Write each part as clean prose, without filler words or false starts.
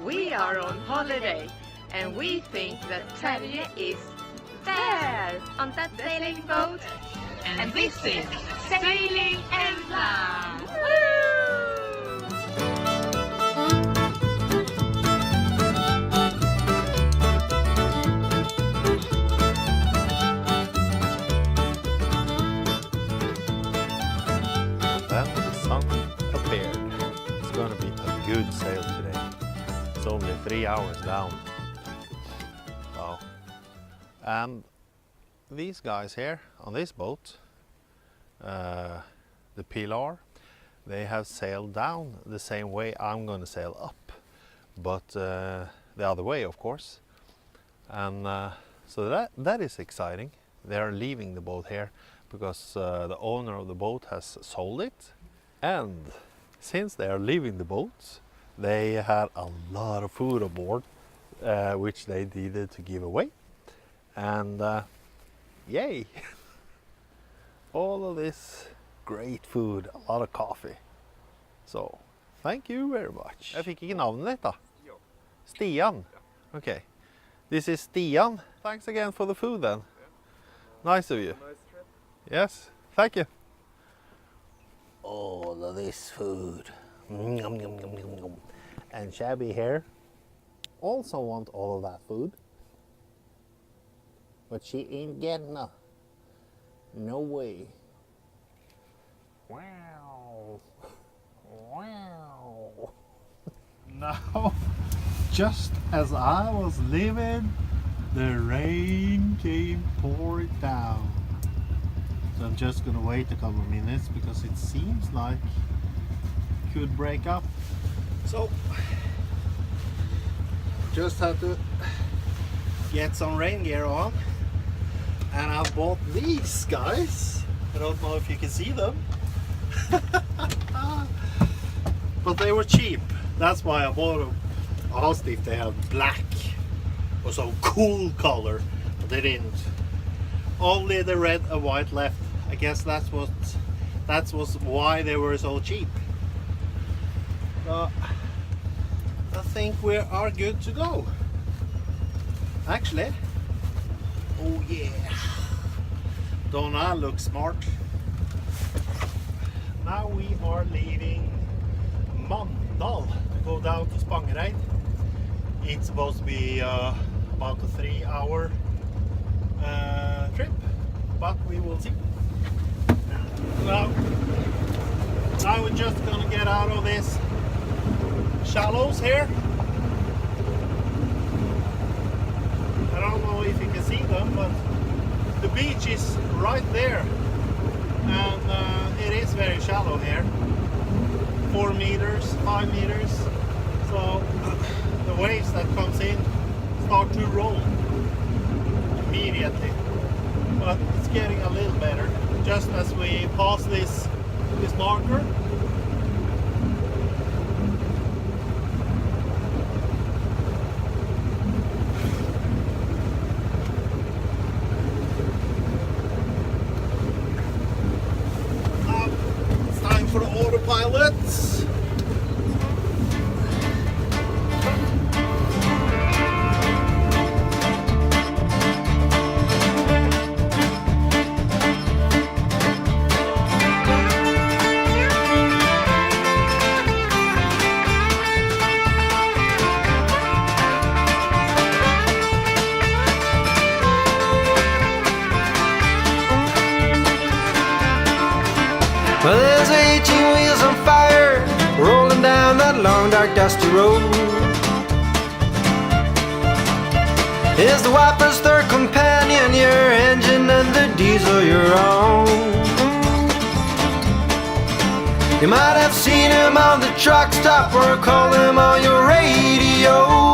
We are on holiday and we think that Terje is there on that sailing boat. And this is Sailing Embla! Then the sun appeared. It's going to be a good sail today. It's only 3 hours down. Wow. And these guys here on this boat, the Pilar, they have sailed down the same way I'm going to sail up, but the other way, of course. And so that is exciting. They are leaving the boat here because the owner of the boat has sold it. And since they are leaving the boat, they had a lot of food aboard, which they needed to give away. And yay! All of this great food, a lot of coffee. So, thank you very much. Jeg fikk ikke navnet ditt da? Jo. Stian? Okay. This is Stian. Thanks again for the food then. Nice of you. Nice trip. Yes, thank you. All of this food. Yum, yum, yum, yum, yum. And Shabby here also want all of that food. But she ain't getting none. No way. Wow. Wow. Now, just as I was leaving, the rain came pouring down. So I'm just gonna wait a couple of minutes because it seems like it could break up. So, just have to get some rain gear on. And I bought these guys. I don't know if you can see them. But they were cheap. That's why I bought them. I asked if they had black or some cool color, but they didn't. Only the red and white left. I guess that was why they were so cheap. I think we are good to go. Actually, oh yeah, don't I look smart? Now we are leaving Mandal to go down to Spangereid. It's supposed to be about a 3-hour trip, but we will see. Now we're just gonna get out of this shallows here. I don't know if you can see them, but the beach is right there, and it is very shallow here. 4 meters, 5 meters. So the waves that comes in start to roll immediately. But it's getting a little better just as we pass this marker. For the autopilots. Well, there's 18 wheels on fire, rolling down that long, dark, dusty road. Is the wiper's third companion your engine and the diesel your own? You might have seen him on the truck stop or call him on your radio.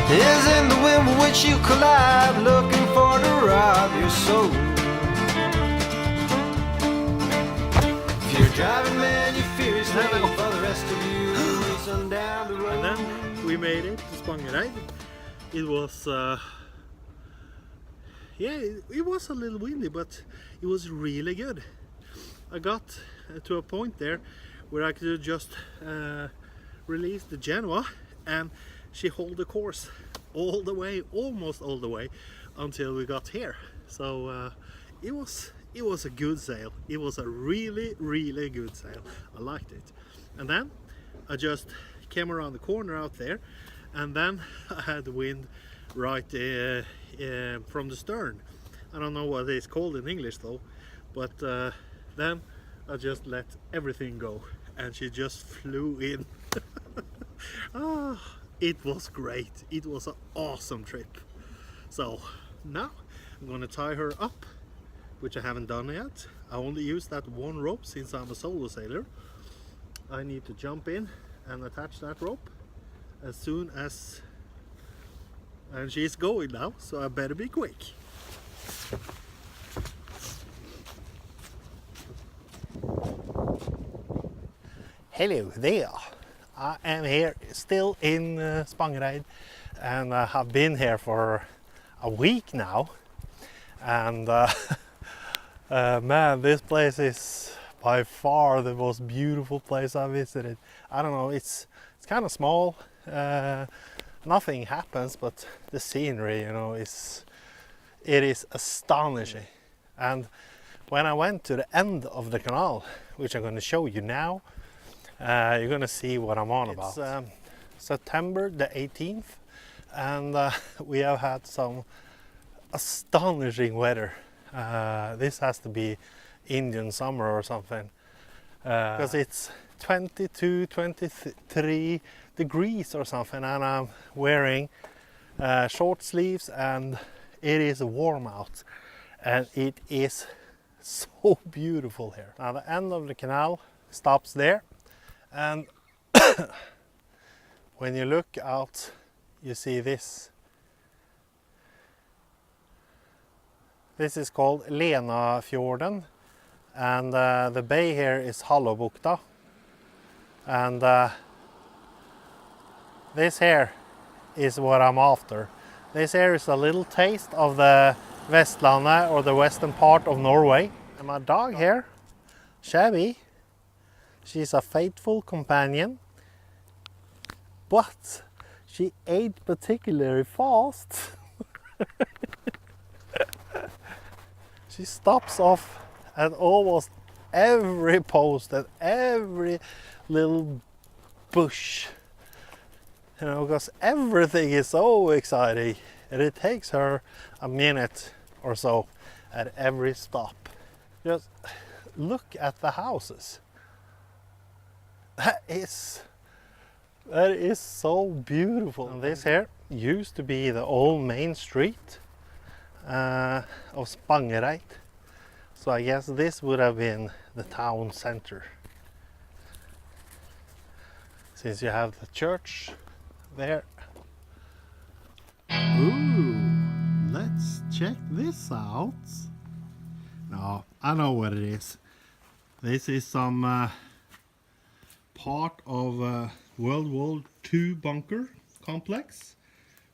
Is in the wind with which you collide, looking for to rob your soul. Driving man, you fear his name for the rest of you. Listen down the road. And then we made it to Spangereid. It was yeah, it was a little windy, but it was really good. I got to a point there where I could just release the Genoa, and she hold the course all the way, almost all the way, until we got here. So it was a good sail. It was a really good sail. I liked it. And then I just came around the corner out there, and then I had the wind right from the stern. I don't know what it's called in English though, but then I just let everything go, and she just flew in. It was great. It was an awesome trip. So now I'm gonna tie her up, which I haven't done yet. I only use that one rope since I'm a solo sailor. I need to jump in and attach that rope as soon as, and she's going now, so I better be quick. Hello there. I am here still in Spangereid, and I have been here for a week now, and man, this place is by far the most beautiful place I visited. I don't know, it's kind of small, nothing happens, but the scenery, you know, it is astonishing. And when I went to the end of the canal, which I'm going to show you now, you're going to see what I'm on about. It's September the 18th, and we have had some astonishing weather. This has to be Indian summer or something, because it's 22, 23 degrees or something, and I'm wearing short sleeves, and it is warm out, and it is so beautiful here. Now the end of the canal stops there, and when you look out, you see this. This is called Lenafjorden, and the bay here is Hallobukta, and this here is what I'm after. This here is a little taste of the Vestlandet, or the western part of Norway. And my dog here, Shabby, she's a faithful companion, but she ate particularly fast. She stops off at almost every post and every little bush, you know, because everything is so exciting, and it takes her a minute or so at every stop. Just look at the houses. That is so beautiful. And this here used to be the old main street of Spangereid, so I guess this would have been the town center, since you have the church there. Ooh, let's check this out. No, I know what it is. This is some part of World War II bunker complex,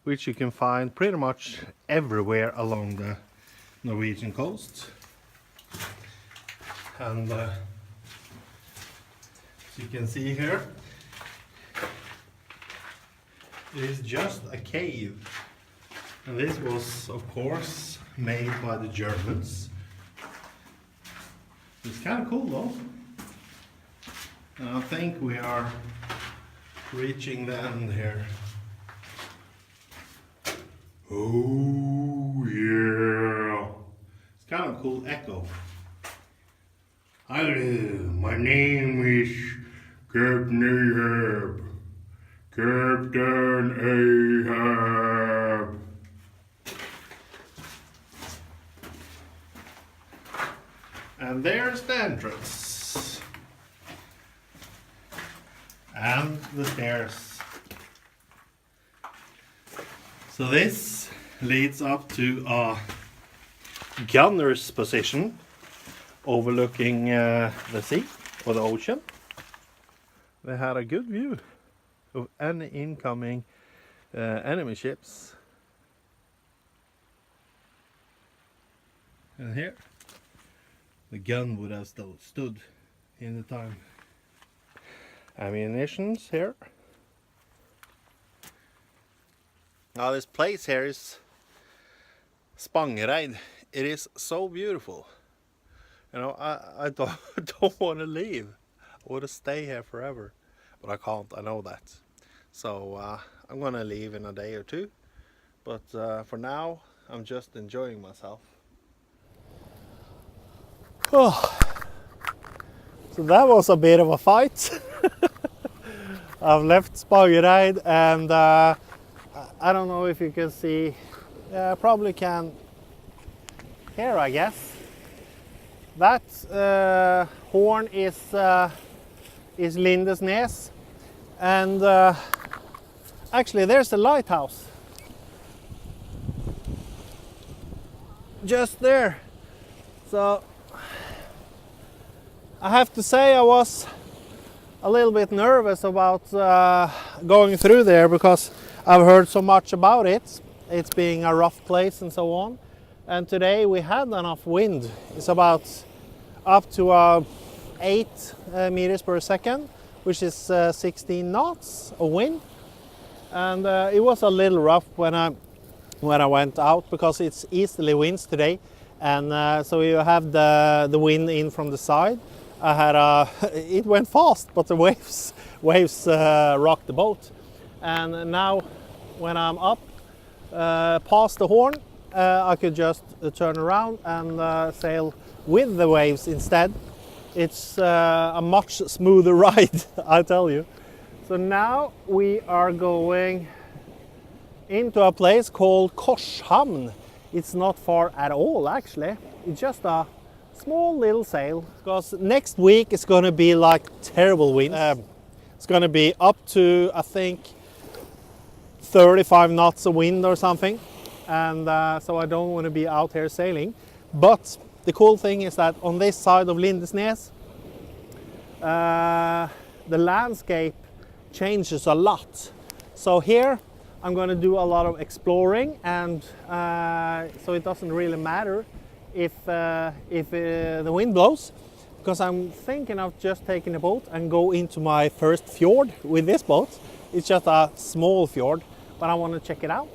which you can find pretty much everywhere along the Norwegian coast. And as you can see here, it is just a cave. And this was, of course, made by the Germans. It's kind of cool though. And I think we are reaching the end here. Oh yeah! It's kind of a cool echo. Hello, my name is Captain Ahab. Captain Ahab. And there's the entrance. And the stairs. So this leads up to a gunner's position overlooking the sea or the ocean. They had a good view of any incoming enemy ships. And here the gun would have stood in the time. ammunitions here. Now this place here is Spangereid. It is so beautiful. You know, I don't want to leave. I want to stay here forever, but I can't. I know that. So I'm gonna leave in a day or two. But for now, I'm just enjoying myself. Oh. So that was a bit of a fight. I've left Spangereid, and I don't know if you can see. Yeah, I probably can. Here, I guess. That horn is Lindesnes, and actually there's a lighthouse just there. So I have to say I was a little bit nervous about going through there because I've heard so much about it. It's being a rough place and so on. And today we had enough wind. It's about up to 8 meters per second, which is 16 knots of wind. And it was a little rough when I went out because it's easterly winds today. And so you have the wind in from the side. I had it went fast, but the waves rocked the boat. And now when I'm up past the horn, I could just turn around and sail with the waves instead. It's a much smoother ride, I tell you. So now we are going into a place called Korshamn. It's not far at all, actually. It's just a small little sail, because next week it's going to be like terrible winds. It's going to be up to, I think, 35 knots of wind or something. And so I don't want to be out here sailing. But the cool thing is that on this side of Lindesnes, the landscape changes a lot. So here I'm going to do a lot of exploring, and so it doesn't really matter if the wind blows, because I'm thinking of just taking a boat and go into my first fjord with this boat. It's just a small fjord, but I want to check it out.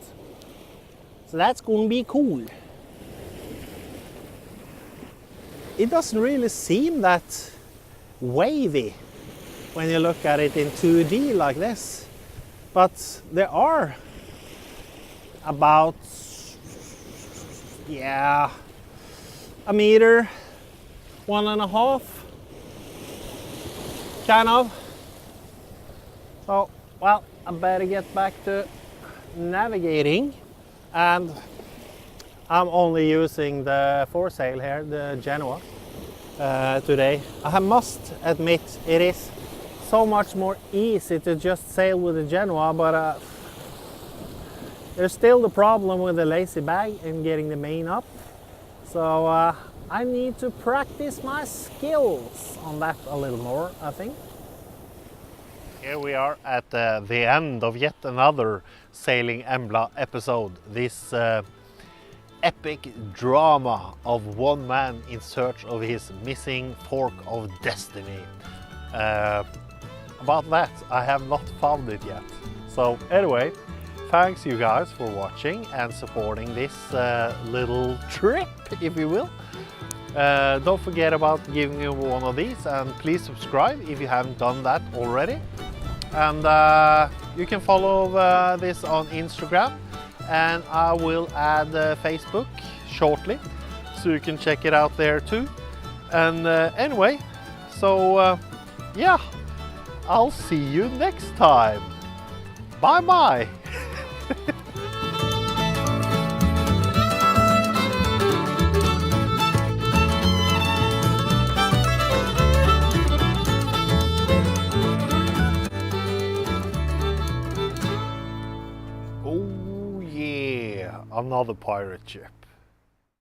So that's going to be cool. It doesn't really seem that wavy when you look at it in 2D like this, but there are about, yeah, a meter, 1.5, kind of. So, well, I better get back to navigating. And I'm only using the foresail here, the Genoa, today. I must admit, it is so much more easy to just sail with the Genoa, but there's still the problem with the lazy bag and getting the main up. So I need to practice my skills on that a little more, I think. Here we are at the end of yet another Sailing Embla episode. This epic drama of one man in search of his missing fork of destiny. About that, I have not found it yet. So anyway, thanks you guys for watching and supporting this little trip, if you will. Don't forget about giving me one of these, and please subscribe if you haven't done that already. And you can follow this on Instagram, and I will add Facebook shortly, so you can check it out there too. And anyway, so yeah, I'll see you next time. Bye bye. Oh yeah, another pirate ship.